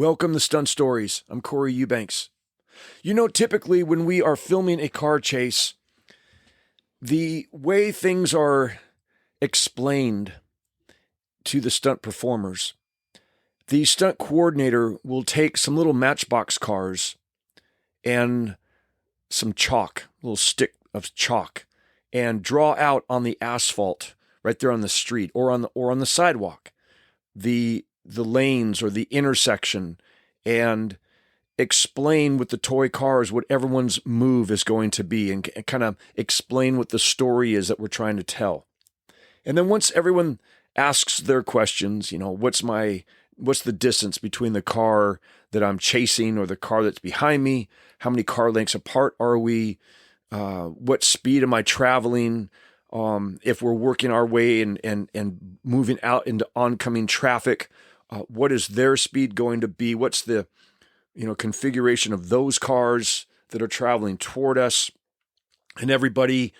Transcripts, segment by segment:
Welcome to Stunt Stories. I'm Corey Eubanks. You know, typically when we are filming a car chase, the way things are explained to the stunt performers, the stunt coordinator will take some little matchbox cars and some chalk, a little stick of chalk, and draw out on the asphalt right there on the street or on the sidewalk the lanes or the intersection, and explain with the toy cars what everyone's move is going to be, and kind of explain what the story is that we're trying to tell. And then once everyone asks their questions, you know, what's the distance between the car that I'm chasing or the car that's behind me? How many car lengths apart are we? What speed am I traveling? If we're working our way and moving out into oncoming traffic, what is their speed going to be? What's the, configuration of those cars that are traveling toward us? And everybody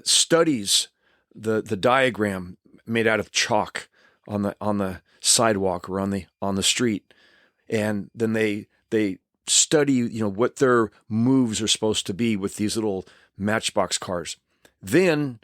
studies the diagram made out of chalk on the sidewalk or on the street, and then they study what their moves are supposed to be with these little matchbox cars. Then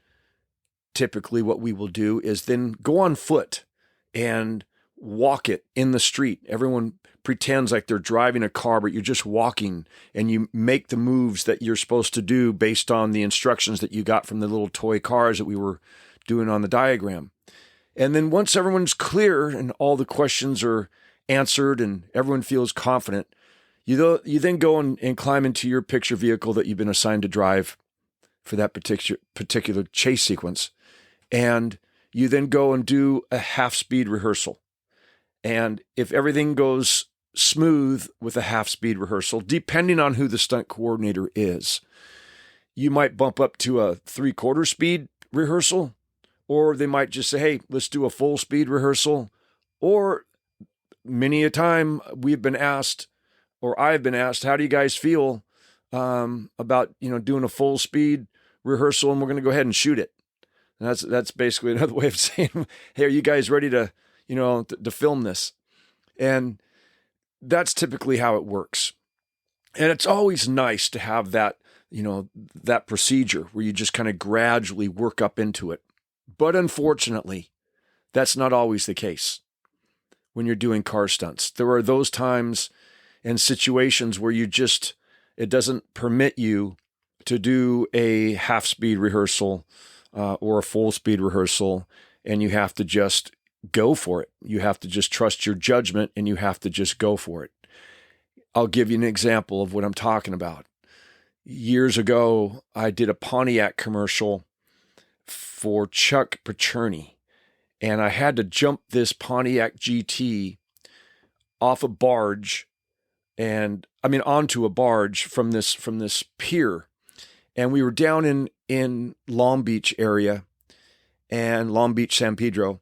typically what we will do is then go on foot and walk it in the street. Everyone pretends like they're driving a car, but you're just walking, and you make the moves that you're supposed to do based on the instructions that you got from the little toy cars that we were doing on the diagram. And then once everyone's clear and all the questions are answered and everyone feels confident, you then go and climb into your picture vehicle that you've been assigned to drive for that particular chase sequence. And you then go and do a half-speed rehearsal. And if everything goes smooth with a half-speed rehearsal, depending on who the stunt coordinator is, you might bump up to a 3/4 speed rehearsal, or they might just say, hey, let's do a full speed rehearsal. Or many a time we've been asked, or I've been asked, how do you guys feel about, doing a full speed rehearsal, and we're going to go ahead and shoot it? And that's basically another way of saying, hey, are you guys ready to film this? And that's typically how it works. And it's always nice to have that, that procedure where you just kind of gradually work up into it. But unfortunately, that's not always the case when you're doing car stunts. There are those times and situations where it doesn't permit you to do a half-speed rehearsal or a full-speed rehearsal, and you have to just go for it. You have to just trust your judgment, and you have to just go for it. I'll give you an example of what I'm talking about. Years ago, I did a Pontiac commercial for Chuck Pacherny, and I had to jump this Pontiac GT off a barge onto a barge from this pier. And we were down in Long Beach area, and Long Beach, San Pedro.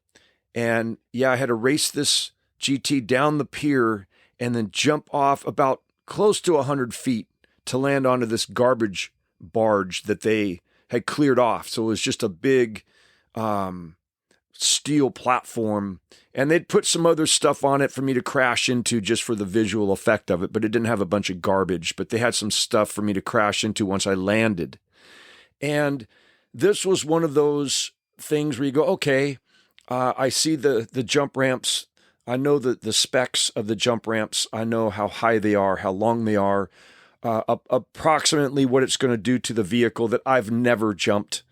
And I had to race this GT down the pier and then jump off about close to 100 feet to land onto this garbage barge that they had cleared off. So it was just a big steel platform, and they'd put some other stuff on it for me to crash into just for the visual effect of it, but it didn't have a bunch of garbage, but they had some stuff for me to crash into once I landed. And this was one of those things where you go, okay, I see the jump ramps. I know the specs of the jump ramps. I know how high they are, how long they are, approximately what it's going to do to the vehicle. That I've never jumped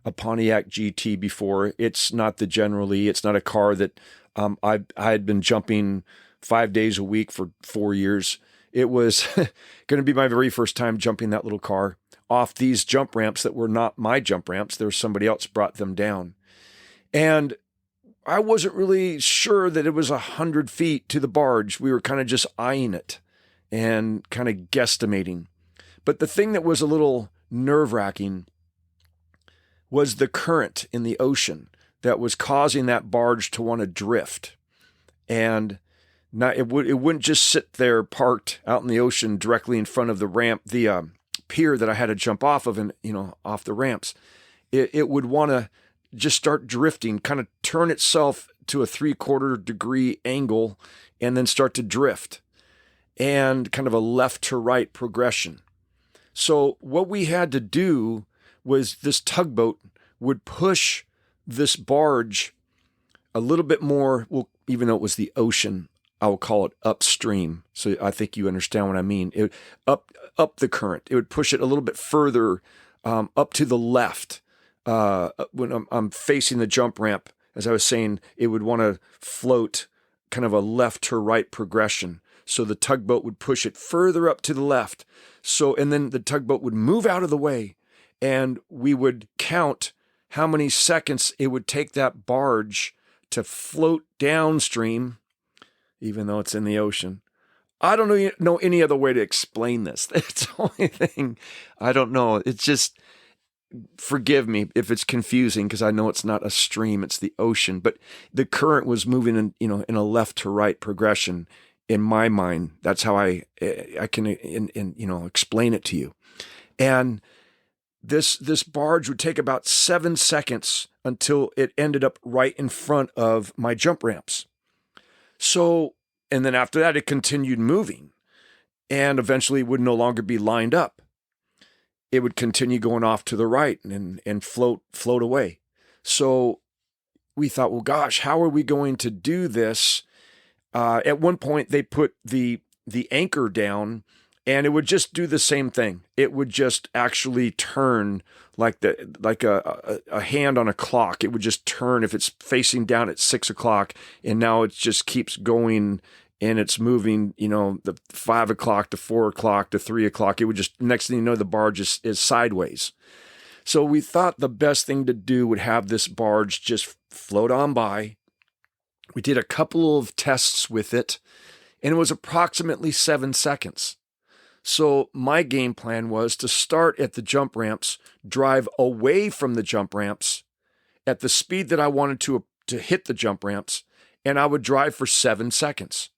a Pontiac GT before. It's not it's not a car that I had been jumping 5 days a week for 4 years. It was going to be my very first time jumping that little car off these jump ramps that were not my jump ramps. There was somebody else brought them down. And I wasn't really sure that it was 100 feet to the barge. We were kind of just eyeing it and kind of guesstimating. But the thing that was a little nerve-wracking was the current in the ocean that was causing that barge to want to drift. And it wouldn't just sit there parked out in the ocean directly in front of the ramp, the pier that I had to jump off of, and off the ramps. It would want to just start drifting, kind of turn itself to a 3/4 degree angle and then start to drift, and kind of a left to right progression. So what we had to do was this tugboat would push this barge a little bit more, well, even though it was the ocean, I will call it upstream. So I think you understand what I mean. Up the current. It would push it a little bit further up to the left. When I'm facing the jump ramp, as I was saying, it would want to float kind of a left to right progression. So the tugboat would push it further up to the left. And then the tugboat would move out of the way, and we would count how many seconds it would take that barge to float downstream, even though it's in the ocean. I don't know any other way to explain this. It's the only thing I don't know. It's just, forgive me if it's confusing, because I know it's not a stream, it's the ocean. But the current was moving in a left to right progression in my mind. That's how I can explain it to you. And this barge would take about 7 seconds until it ended up right in front of my jump ramps. So, and then after that, it continued moving, and eventually would no longer be lined up. It would continue going off to the right and float away. So we thought, well, gosh, how are we going to do this? At one point, they put the anchor down, and it would just do the same thing. It would just actually turn like a hand on a clock. It would just turn if it's facing down at 6 o'clock, and now it just keeps going, and it's moving, the 5 o'clock to 4 o'clock to 3 o'clock. It would just, next thing you know, the barge is sideways. So we thought the best thing to do would have this barge just float on by. We did a couple of tests with it, and it was approximately 7 seconds. So my game plan was to start at the jump ramps, drive away from the jump ramps at the speed that I wanted to hit the jump ramps, and I would drive for 7 seconds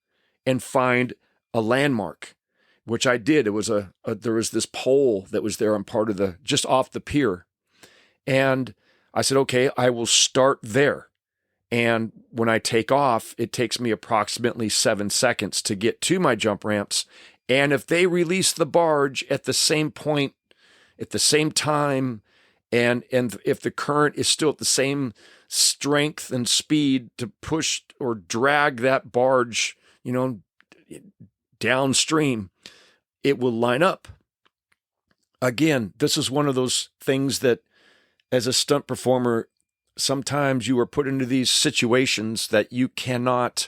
and find a landmark, which I did. It was there was this pole that was there on part of just off the pier. And I said, okay, I will start there. And when I take off, it takes me approximately 7 seconds to get to my jump ramps. And if they release the barge at the same point, at the same time, and if the current is still at the same strength and speed to push or drag that barge, downstream, it will line up. Again, this is one of those things that, as a stunt performer, sometimes you are put into these situations that you cannot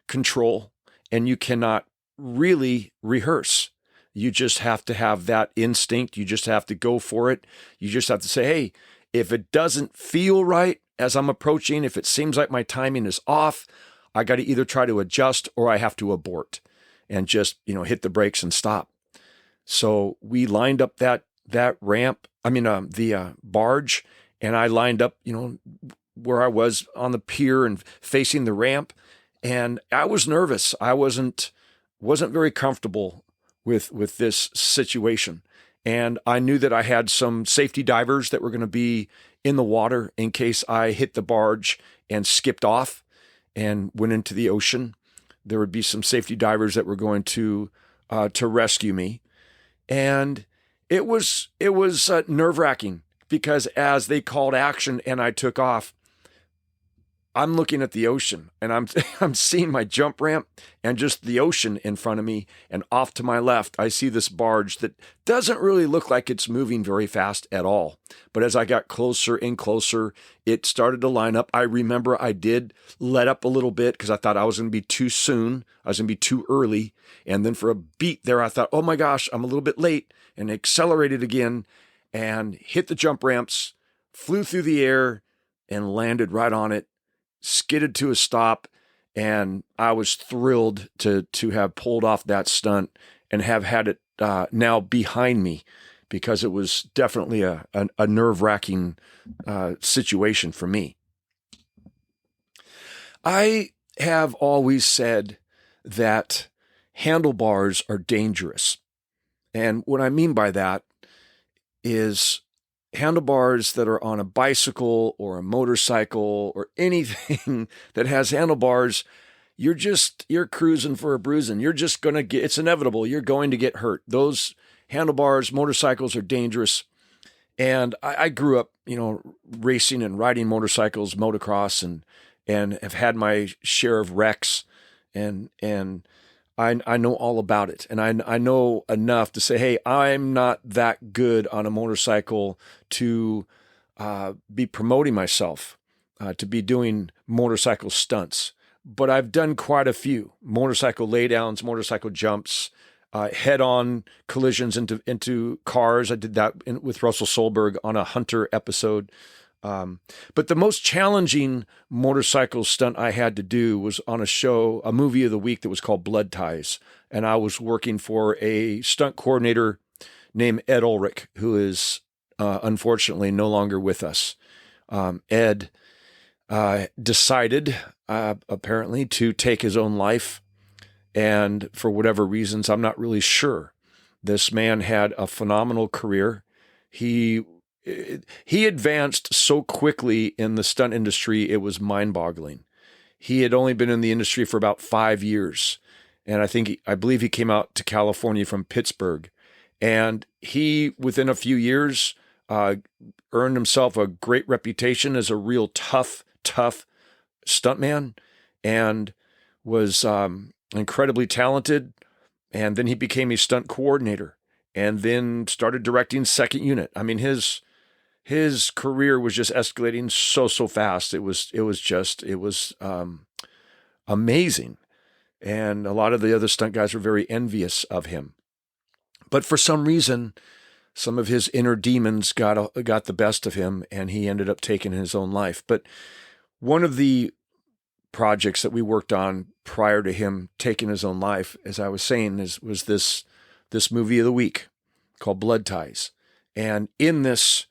control and you cannot really rehearse. You just have to have that instinct. You just have to go for it. You just have to say, hey, if it doesn't feel right as I'm approaching, if it seems like my timing is off, I got to either try to adjust or I have to abort and just, hit the brakes and stop. So we lined up that ramp, the barge, and I lined up, where I was on the pier and facing the ramp. And I was nervous. I wasn't very comfortable with this situation. And I knew that I had some safety divers that were going to be in the water in case I hit the barge and skipped off and went into the ocean. There would be some safety divers that were going to rescue me. And it was nerve-wracking, because as they called action and I took off, I'm looking at the ocean, and I'm seeing my jump ramp and just the ocean in front of me, and off to my left, I see this barge that doesn't really look like it's moving very fast at all. But as I got closer and closer, it started to line up. I remember I did let up a little bit because I thought I was going to be too soon. I was going to be too early. And then for a beat there, I thought, oh my gosh, I'm a little bit late, and accelerated again and hit the jump ramps, flew through the air and landed right on it. Skidded to a stop, and I was thrilled to have pulled off that stunt and have had it now behind me, because it was definitely a nerve-wracking situation for me. I have always said that handlebars are dangerous. And what I mean by that is handlebars that are on a bicycle or a motorcycle or anything that has handlebars, you're cruising for a bruising. You're just going to get, it's inevitable. You're going to get hurt. Those handlebars, motorcycles are dangerous. And I grew up, racing and riding motorcycles, motocross, and have had my share of wrecks, and I know all about it. And I know enough to say, hey, I'm not that good on a motorcycle to be promoting myself, to be doing motorcycle stunts. But I've done quite a few motorcycle laydowns, motorcycle jumps, head-on collisions into cars. I did that with Russell Solberg on a Hunter episode. But the most challenging motorcycle stunt I had to do was on a movie of the week that was called Blood Ties. And I was working for a stunt coordinator named Ed Ulrich, who is unfortunately no longer with us. Ed decided, apparently, to take his own life. And for whatever reasons, I'm not really sure. This man had a phenomenal career. He advanced so quickly in the stunt industry, it was mind-boggling. He had only been in the industry for about 5 years. And I believe he came out to California from Pittsburgh. And he, within a few years, earned himself a great reputation as a real tough stuntman, and was incredibly talented. And then he became a stunt coordinator, and then started directing second unit. I mean, his career was just escalating so fast. It was amazing. And a lot of the other stunt guys were very envious of him. But for some reason, some of his inner demons got the best of him, and he ended up taking his own life. But one of the projects that we worked on prior to him taking his own life, as I was saying, was this movie of the week called Blood Ties. And in this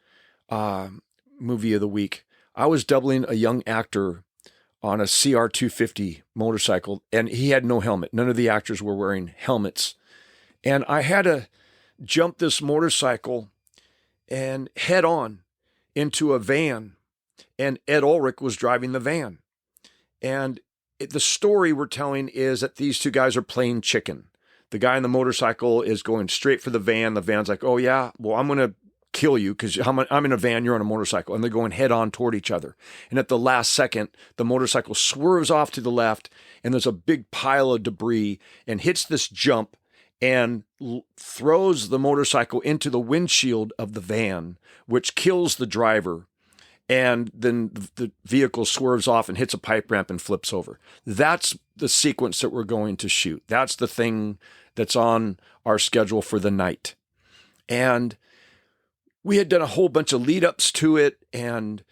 movie of the week, I was doubling a young actor on a CR250 motorcycle, and he had no helmet. None of the actors were wearing helmets. And I had to jump this motorcycle and head on into a van, and Ed Ulrich was driving the van. And the story we're telling is that these two guys are playing chicken. The guy on the motorcycle is going straight for the van. The van's like, oh yeah, well, I'm going to kill you because I'm in a van, you're on a motorcycle. And they're going head on toward each other. And at the last second, the motorcycle swerves off to the left, and there's a big pile of debris, and hits this jump and throws the motorcycle into the windshield of the van, which kills the driver. And then the vehicle swerves off and hits a pipe ramp and flips over. That's the sequence that we're going to shoot. That's the thing that's on our schedule for the night. And we had done a whole bunch of lead-ups to it, and,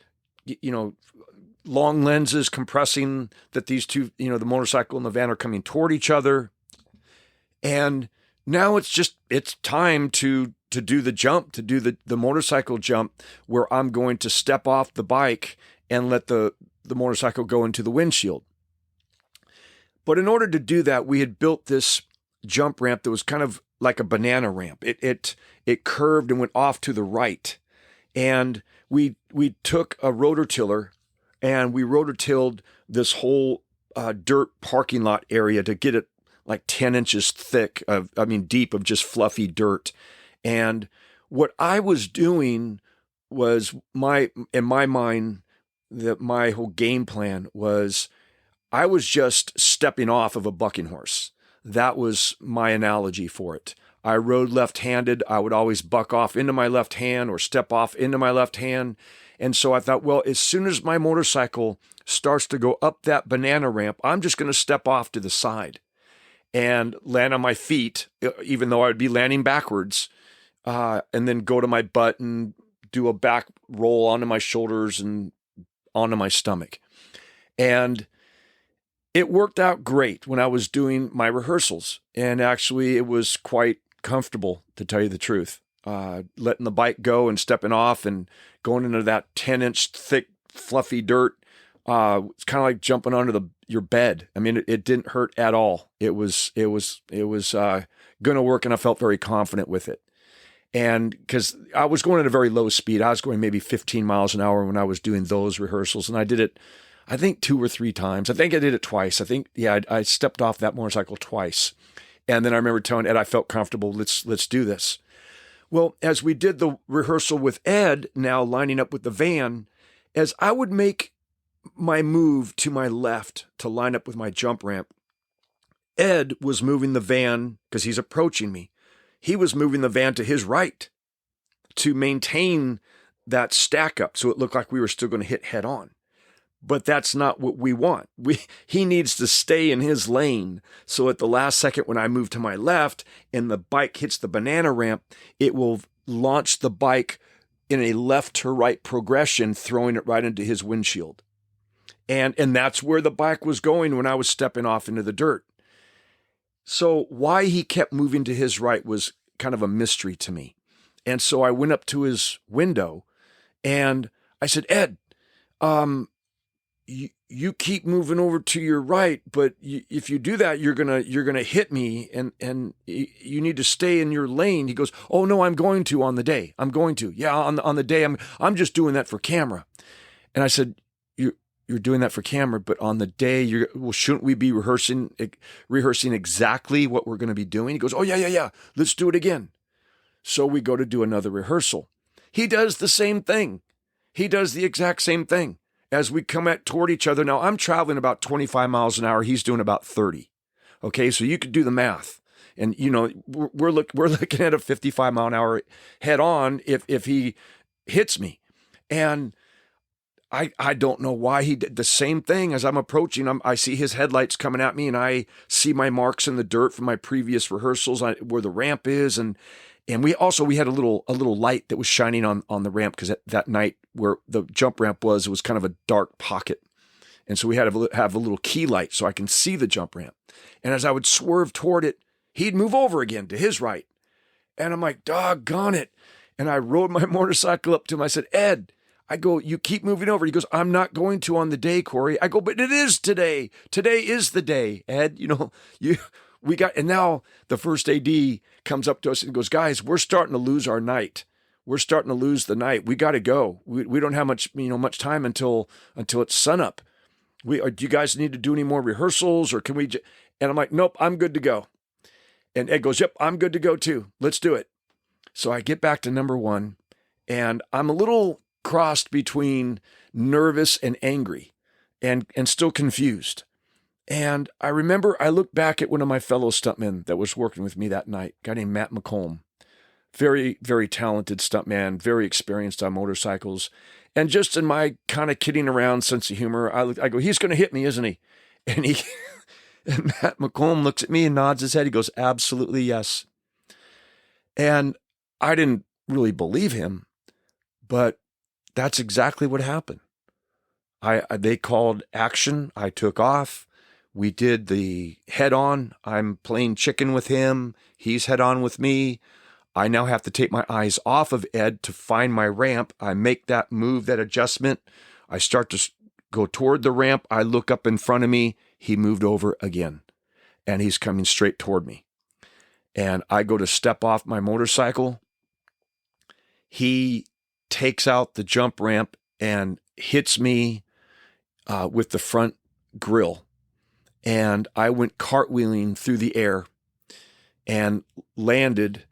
long lenses compressing that these two, the motorcycle and the van are coming toward each other. And now it's time to do the jump, to do the motorcycle jump, where I'm going to step off the bike and let the motorcycle go into the windshield. But in order to do that, we had built this jump ramp that was kind of like a banana ramp. It curved and went off to the right. And we took a rotor tiller and we rotor tilled this whole dirt parking lot area to get it like 10 inches deep of just fluffy dirt. And what I was doing was in my mind, my whole game plan was I was just stepping off of a bucking horse. That was my analogy for it. I rode left-handed. I would always buck off into my left hand or step off into my left hand. And so I thought, well, as soon as my motorcycle starts to go up that banana ramp, I'm just going to step off to the side and land on my feet, even though I would be landing backwards, and then go to my butt and do a back roll onto my shoulders and onto my stomach. And it worked out great when I was doing my rehearsals. And actually, it was quite comfortable, to tell you the truth. Letting the bike go and stepping off and going into that 10-inch thick, fluffy dirt. It's kind of like jumping onto your bed. I mean, it didn't hurt at all. It was going to work, and I felt very confident with it. And because I was going at a very low speed, I was going maybe 15 miles an hour when I was doing those rehearsals. And I did it, I think 2 or 3 times. I think I did it twice. I think, yeah, I stepped off that motorcycle twice. And then I remember telling Ed, I felt comfortable. Let's do this. Well, as we did the rehearsal with Ed, now lining up with the van, as I would make my move to my left to line up with my jump ramp, Ed was moving the van because he's approaching me. He was moving the van to his right to maintain that stack up so it looked like we were still going to hit head on. But that's not what we want. He needs to stay in his lane. So at the last second, when I move to my left and the bike hits the banana ramp, it will launch the bike in a left to right progression, throwing it right into his windshield. And that's where the bike was going when I was stepping off into the dirt. So why he kept moving to his right was kind of a mystery to me. And so I went up to his window and I said, Ed, you keep moving over to your right, but if you do that, you're gonna hit me, and you need to stay in your lane. He goes, oh no, I'm going to on the day. I'm going to, yeah, on the day. I'm just doing that for camera. And I said, you're doing that for camera, but on the day, shouldn't we be rehearsing exactly what we're going to be doing? He goes, oh yeah, let's do it again. So we go to do another rehearsal. He does the same thing. He does the exact same thing. As we come toward each other, now I'm traveling about 25 miles an hour. He's doing about 30. Okay, so you could do the math. And, we're looking at a 55 mile an hour head on if he hits me. And I don't know why he did the same thing. As I'm approaching him, I see his headlights coming at me, and I see my marks in the dirt from my previous rehearsals where the ramp is. And we had a little light that was shining on the ramp, because that night where the jump ramp was, it was kind of a dark pocket. And so we had to have a little key light so I can see the jump ramp. And as I would swerve toward it, he'd move over again to his right. And I'm like, doggone it. And I rode my motorcycle up to him. I said, Ed, I go, you keep moving over. He goes, I'm not going to on the day, Corey. I go, but it is today. Today is the day, Ed. And now the first AD comes up to us and goes, guys, we're starting to lose our night. We're starting to lose the night. We got to go. We don't have much time until it's sunup. Do you guys need to do any more rehearsals, or can we? And I'm like, nope, I'm good to go. And Ed goes, yep, I'm good to go too. Let's do it. So I get back to number 1, and I'm a little crossed between nervous and angry, and still confused. And I remember I looked back at one of my fellow stuntmen that was working with me that night, a guy named Matt McComb. Very, very talented stuntman, very experienced on motorcycles. And just in my kind of kidding around sense of humor, I go, he's going to hit me, isn't he? And and Matt McComb looks at me and nods his head. He goes, absolutely yes. And I didn't really believe him, but that's exactly what happened. They called action. I took off. We did the head on. I'm playing chicken with him. He's head on with me. I now have to take my eyes off of Ed to find my ramp. I make that move, that adjustment. I start to go toward the ramp. I look up in front of me. He moved over again, and he's coming straight toward me. And I go to step off my motorcycle. He takes out the jump ramp and hits me with the front grill. And I went cartwheeling through the air and landed.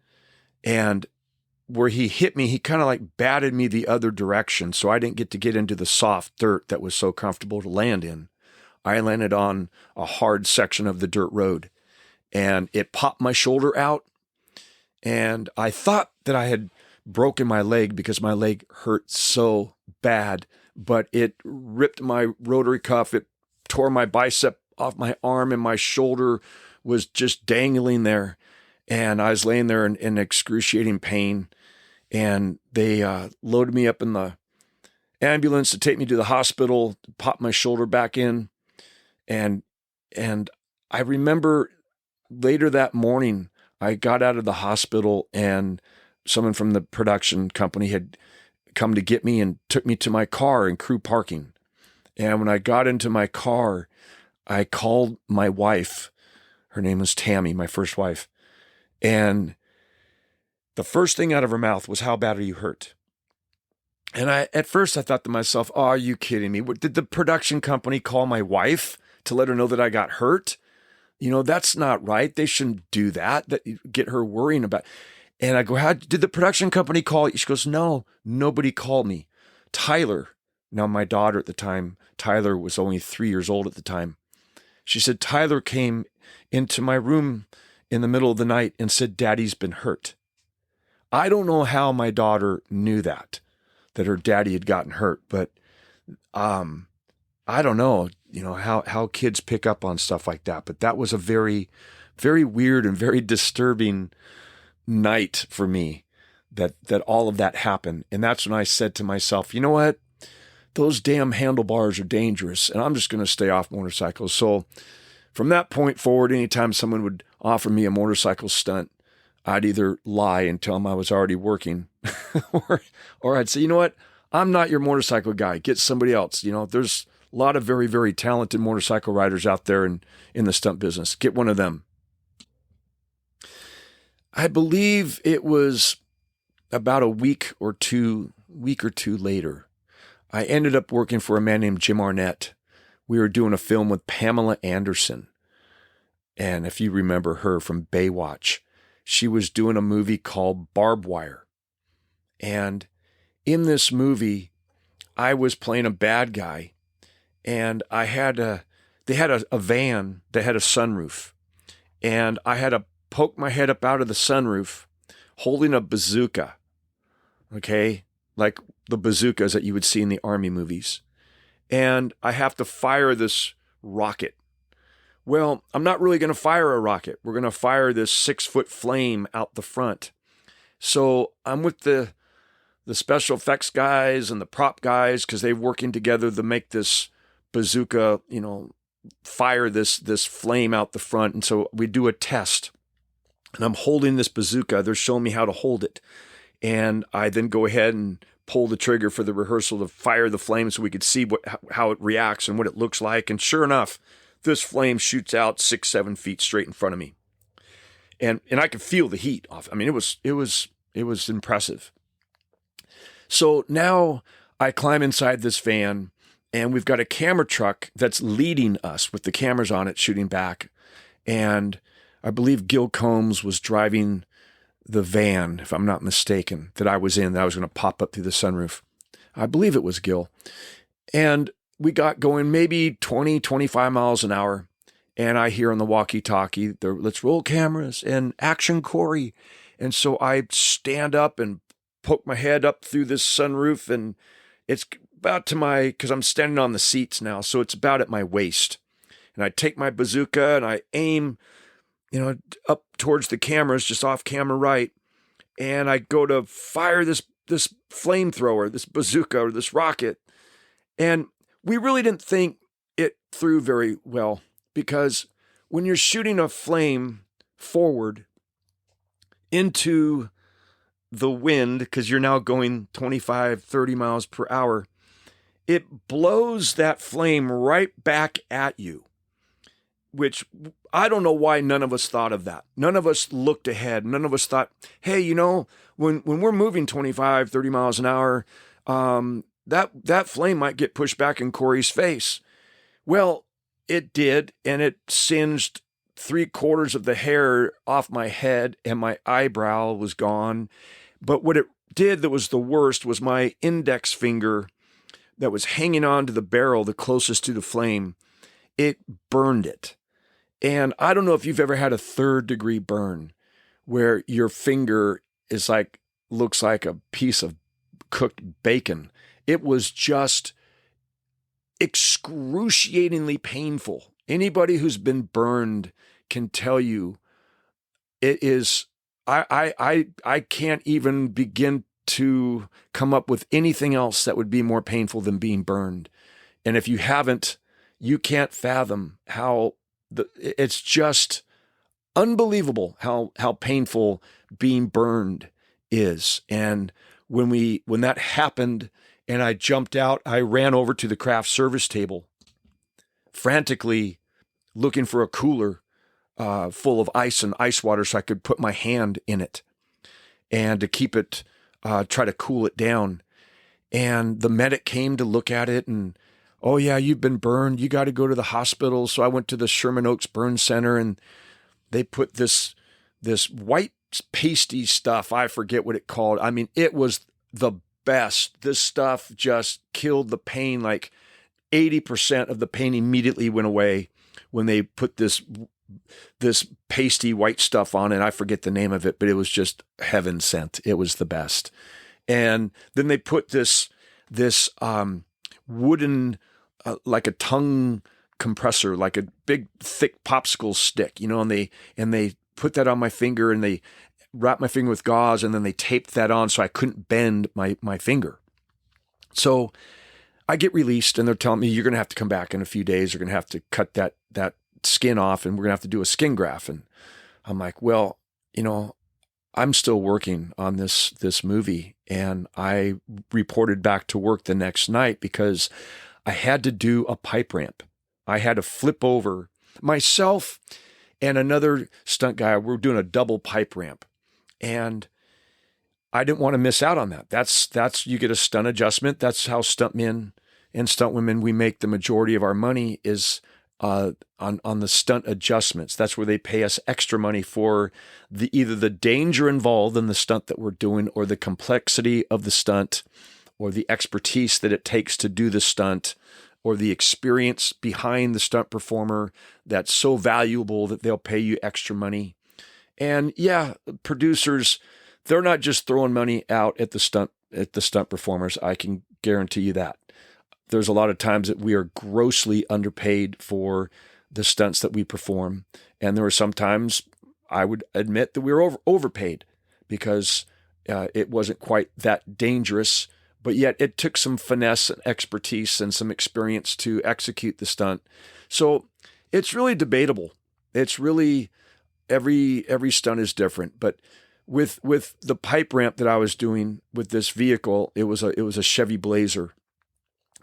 And where he hit me, he kind of like batted me the other direction. So I didn't get into the soft dirt that was so comfortable to land in. I landed on a hard section of the dirt road, and it popped my shoulder out. And I thought that I had broken my leg because my leg hurt so bad, but it ripped my rotary cuff. It tore my bicep off my arm, and my shoulder was just dangling there. And I was laying there in excruciating pain. And they loaded me up in the ambulance to take me to the hospital, pop my shoulder back in. And I remember later that morning, I got out of the hospital, and someone from the production company had come to get me and took me to my car in crew parking. And when I got into my car, I called my wife. Her name was Tammy, my first wife. And the first thing out of her mouth was, "How bad are you hurt?" And at first I thought to myself, "Oh, are you kidding me? Did the production company call my wife to let her know that I got hurt? That's not right. They shouldn't do that, get her worrying about." And I go, "How did the production company call you?" She goes, "No, nobody called me. Tyler," now my daughter at the time, Tyler was only 3 years old at the time. She said, "Tyler came into my room in the middle of the night and said, 'Daddy's been hurt.'" I don't know how my daughter knew that her daddy had gotten hurt, but I don't know, how kids pick up on stuff like that. But that was a very, very weird and very disturbing night for me, that all of that happened. And that's when I said to myself, "You know what? Those damn handlebars are dangerous, and I'm just going to stay off motorcycles." So from that point forward, anytime someone would offer me a motorcycle stunt, I'd either lie and tell them I was already working, or I'd say, "You know what? I'm not your motorcycle guy. Get somebody else." There's a lot of very, very talented motorcycle riders out there in the stunt business. Get one of them. I believe it was about a week or two later, I ended up working for a man named Jim Arnett. We were doing a film with Pamela Anderson. And if you remember her from Baywatch, she was doing a movie called Barbed Wire. And in this movie, I was playing a bad guy, and they had a van that had a sunroof, and I had to poke my head up out of the sunroof holding a bazooka, okay, like the bazookas that you would see in the Army movies. And I have to fire this rocket. Well, I'm not really going to fire a rocket. We're going to fire this 6-foot flame out the front. So I'm with the special effects guys and the prop guys, because they're working together to make this bazooka, fire this flame out the front. And so we do a test, and I'm holding this bazooka. They're showing me how to hold it. And I then go ahead and pull the trigger for the rehearsal to fire the flame so we could see how it reacts and what it looks like. And sure enough, this flame shoots out 6-7 feet straight in front of me. And I could feel the heat off. I mean, it was impressive. So now I climb inside this van, and we've got a camera truck that's leading us with the cameras on it, shooting back. And I believe Gil Combs was driving the van, if I'm not mistaken, that I was in, that I was going to pop up through the sunroof. I believe it was Gil. And we got going maybe 20, 25 miles an hour. And I hear on the walkie-talkie, "Let's roll cameras and action, Corey." And so I stand up and poke my head up through this sunroof, and it's about to because I'm standing on the seats now, so it's about at my waist. And I take my bazooka and I aim, up towards the cameras, just off camera right. And I go to fire this flamethrower, this bazooka, or this rocket. And we really didn't think it through very well, because when you're shooting a flame forward into the wind, because you're now going 25, 30 miles per hour, it blows that flame right back at you, which I don't know why none of us thought of that. None of us looked ahead. None of us thought, hey, when we're moving 25, 30 miles an hour, that flame might get pushed back in Corey's face. Well, it did, and it singed 3/4 of the hair off my head, and my eyebrow was gone. But what it did that was the worst was my index finger that was hanging on to the barrel the closest to the flame. It burned it. And I don't know if you've ever had a 3rd-degree burn where your finger looks like a piece of cooked bacon. It was just excruciatingly painful. Anybody who's been burned can tell you it is. I can't even begin to come up with anything else that would be more painful than being burned. And if you haven't, you can't fathom how it's just unbelievable how painful being burned is. And when that happened and I jumped out, I ran over to the craft service table, frantically looking for a cooler full of ice and ice water so I could put my hand in it. and to keep it, try to cool it down. And the medic came to look at it and, oh yeah, you've been burned. You got to go to the hospital. So I went to the Sherman Oaks Burn Center, and they put this white pasty stuff. I forget what it called. I mean, it was the best. This stuff just killed the pain. Like 80% of the pain immediately went away when they put this pasty white stuff on it. I forget the name of it, but it was just heaven sent. It was the best. And then they put this wooden, like a tongue compressor, like a big thick popsicle stick, and they put that on my finger, and they wrapped my finger with gauze, and then they taped that on so I couldn't bend my finger. So I get released, and they're telling me, you're going to have to come back in a few days. You're going to have to cut that skin off, and we're going to have to do a skin graft. And I'm like, well, I'm still working on this movie. And I reported back to work the next night because I had to do a pipe ramp. I had to flip over myself and another stunt guy. We're doing a double pipe ramp, and I didn't want to miss out on that. That's you get a stunt adjustment. That's how stuntmen and stuntwomen, we make the majority of our money is on the stunt adjustments. That's where they pay us extra money for either the danger involved in the stunt that we're doing, or the complexity of the stunt, or the expertise that it takes to do the stunt, or the experience behind the stunt performer that's so valuable that they'll pay you extra money. And yeah, producers, they're not just throwing money out at the stunt performers. I can guarantee you that. There's a lot of times that we are grossly underpaid for the stunts that we perform. And there were some times I would admit that we were overpaid because it wasn't quite that dangerous, but yet it took some finesse and expertise and some experience to execute the stunt. So it's really debatable. It's really, every stunt is different. But with the pipe ramp that I was doing with this vehicle, it was a Chevy Blazer.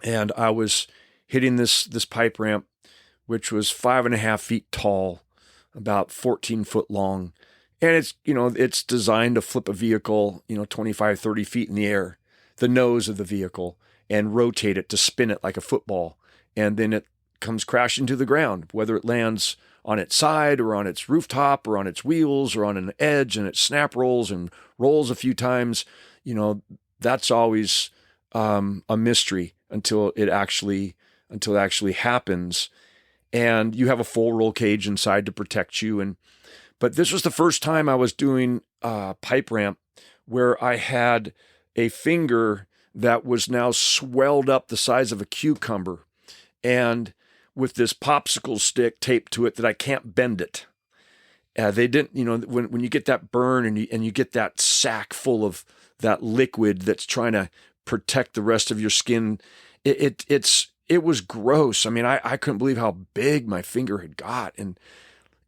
And I was hitting this pipe ramp, which was 5.5 feet tall, about 14 foot long. And it's designed to flip a vehicle, 25, 30 feet in the air, the nose of the vehicle, and rotate it to spin it like a football. And then it comes crashing to the ground, whether it lands on its side or on its rooftop or on its wheels or on an edge, and it snap rolls and rolls a few times. That's always a mystery until it actually happens, and you have a full roll cage inside to protect you. But this was the first time I was doing a pipe ramp where I had a finger that was now swelled up the size of a cucumber, and with this popsicle stick taped to it that I can't bend it. They didn't, when you get that burn and you get that sack full of that liquid that's trying to protect the rest of your skin, it was gross. I mean, I couldn't believe how big my finger had got.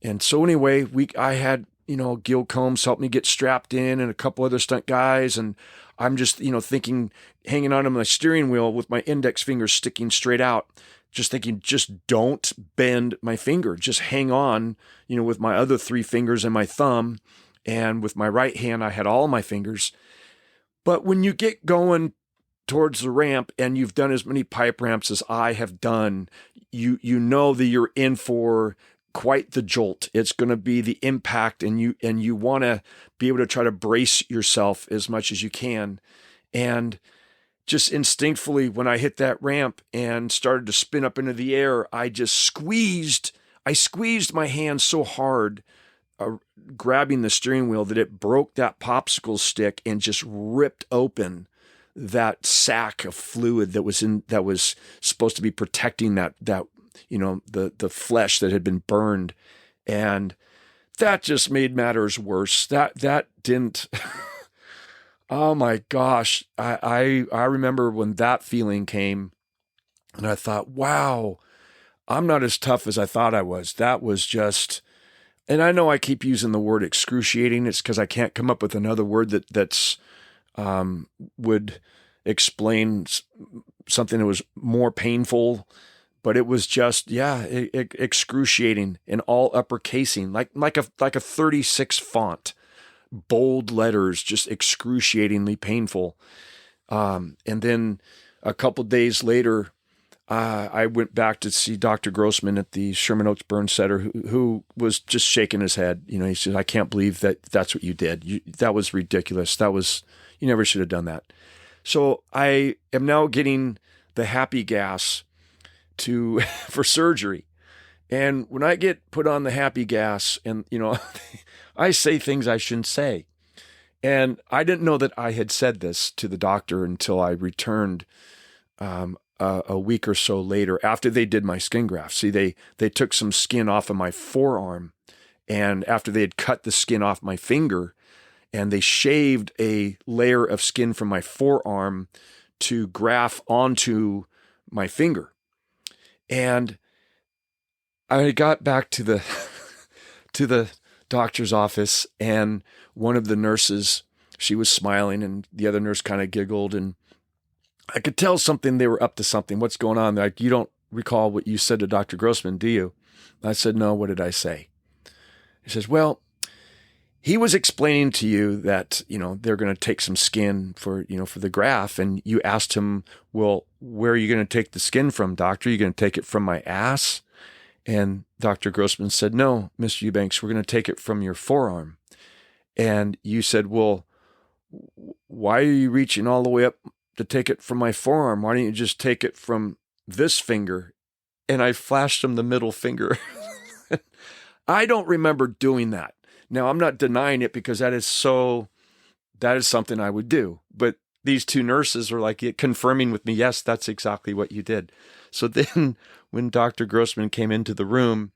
And so anyway, I had, Gil Combs helped me get strapped in, and a couple other stunt guys. And I'm just, thinking, hanging on to my steering wheel with my index finger sticking straight out, just thinking, just don't bend my finger. Just hang on, with my other 3 fingers and my thumb. And with my right hand, I had all my fingers. But when you get going towards the ramp and you've done as many pipe ramps as I have done, you know that you're in for quite the jolt. It's going to be the impact, and you want to be able to try to brace yourself as much as you can. And just instinctively, when I hit that ramp and started to spin up into the air, I squeezed my hand so hard, grabbing the steering wheel, that it broke that popsicle stick and just ripped open that sack of fluid that was supposed to be protecting that the flesh that had been burned. And that just made matters worse. That didn't oh my gosh. I remember when that feeling came, and I thought, wow, I'm not as tough as I thought I was. That was just, and I know I keep using the word excruciating. It's because I can't come up with another word that's would explain something that was more painful, but it was just, excruciating, in all uppercasing, like a 36 font, bold letters, just excruciatingly painful. And then a couple days later, I went back to see Dr. Grossman at the Sherman Oaks Burn Center, who was just shaking his head. He said, "I can't believe that's what you did. That was ridiculous. You never should have done that." So I am now getting the happy gas for surgery. And when I get put on the happy gas and, I say things I shouldn't say. And I didn't know that I had said this to the doctor until I returned a week or so later after they did my skin graft. See, they took some skin off of my forearm, and after they had cut the skin off my finger, and they shaved a layer of skin from my forearm to graft onto my finger. And I got back to the to the doctor's office, and one of the nurses, she was smiling, and the other nurse kind of giggled, and I could tell they were up to something. "What's going on?" They're like, "You don't recall what you said to Dr. Grossman, do you?" I said, "No, what did I say?" He says, "Well, he was explaining to you that, they're going to take some skin for the graft, and you asked him, 'Well, where are you going to take the skin from, doctor? Are you going to take it from my ass?' And Dr. Grossman said, 'No, Mr. Eubanks, we're going to take it from your forearm.' And you said, 'Well, why are you reaching all the way up to take it from my forearm? Why don't you just take it from this finger?' And I flashed him the middle finger." I don't remember doing that. Now, I'm not denying it, because that is something I would do. But these two nurses were like confirming with me, "Yes, that's exactly what you did." So then when Dr. Grossman came into the room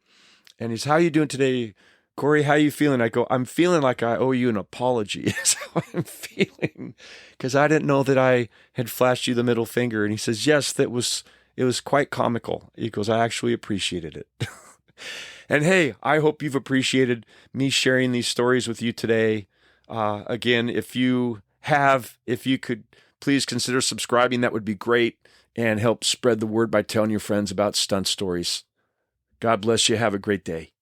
and he's, "How you doing today, Corey? How you feeling?" I go, "I'm feeling like I owe you an apology." That's how I'm feeling, because I didn't know that I had flashed you the middle finger. And he says, "Yes, it was quite comical." He goes, "I actually appreciated it." And hey, I hope you've appreciated me sharing these stories with you today. Again, if you could please consider subscribing, that would be great, and help spread the word by telling your friends about stunt stories. God bless you. Have a great day.